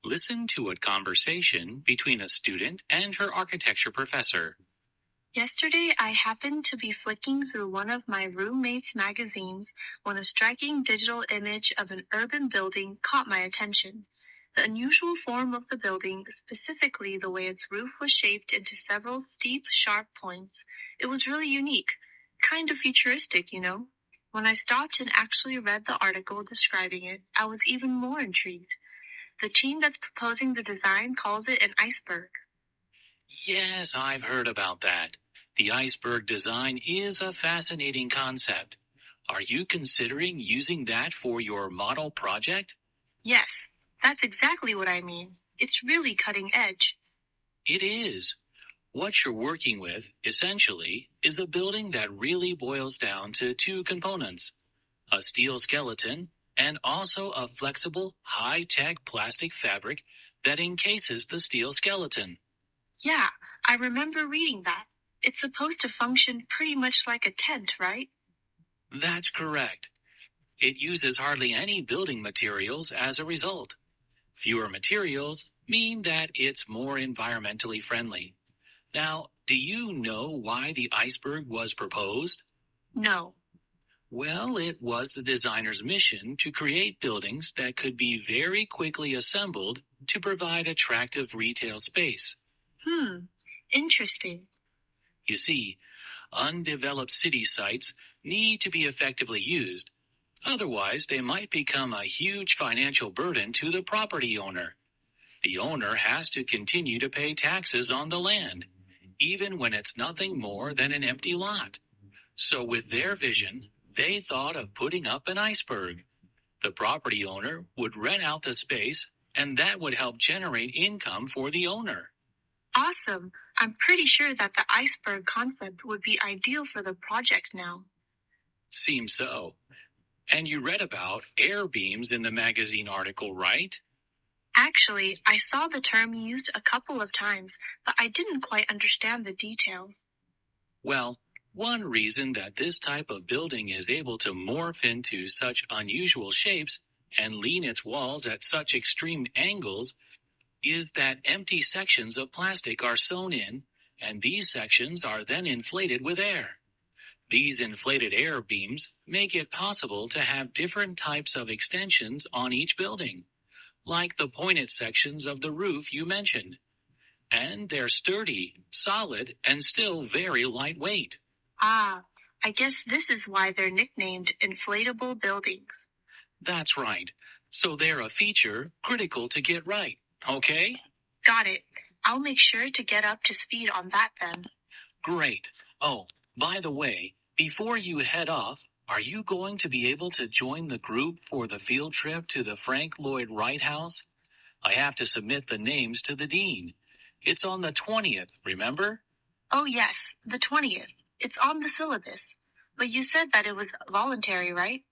Listen to a conversation between a student and her architecture professor. Yesterday, I happened to be flicking through one of my roommate's magazines when a striking digital image of an urban building caught my attention. The unusual form of the building, specifically the way its roof was shaped into several steep, sharp points, it was really unique. Kind of futuristic, you know. When I stopped and actually read the article describing it, I was even more intrigued. The team that's proposing the design calls it an iceberg. Yes, I've heard about that. The iceberg design is a fascinating concept. Are you considering using that for your model project? Yes, that's exactly what I mean. It's really cutting edge. It is. What you're working with, essentially, is a building that really boils down to two components: a steel skeleton and also a flexible, high-tech plastic fabric that encases the steel skeleton. Yeah, I remember reading that. It's supposed to function pretty much like a tent, right? That's correct. It uses hardly any building materials as a result. Fewer materials mean that it's more environmentally friendly. Now, do you know why the iceberg was proposed? No. Well, it was the designer's mission to create buildings that could be very quickly assembled to provide attractive retail space. Interesting. You see, undeveloped city sites need to be effectively used. Otherwise, they might become a huge financial burden to the property owner. The owner has to continue to pay taxes on the land, even when it's nothing more than an empty lot. So with their vision, they thought of putting up an iceberg. The property owner would rent out the space, and that would help generate income for the owner. Awesome. I'm pretty sure that the iceberg concept would be ideal for the project now. Seems so. And you read about air beams in the magazine article, right? Actually, I saw the term used a couple of times, but I didn't quite understand the details. Well, one reason that this type of building is able to morph into such unusual shapes and lean its walls at such extreme angles is that empty sections of plastic are sewn in, and these sections are then inflated with air. These inflated air beams make it possible to have different types of extensions on each building, like the pointed sections of the roof you mentioned. And they're sturdy, solid, and still very lightweight. Ah, I guess this is why they're nicknamed inflatable buildings. That's right. So they're a feature critical to get right, okay? Got it. I'll make sure to get up to speed on that then. Great. Oh, by the way, before you head off, are you going to be able to join the group for the field trip to the Frank Lloyd Wright House? I have to submit the names to the dean. It's on the 20th, remember? Oh yes, the 20th. It's on the syllabus. But you said that it was voluntary, right?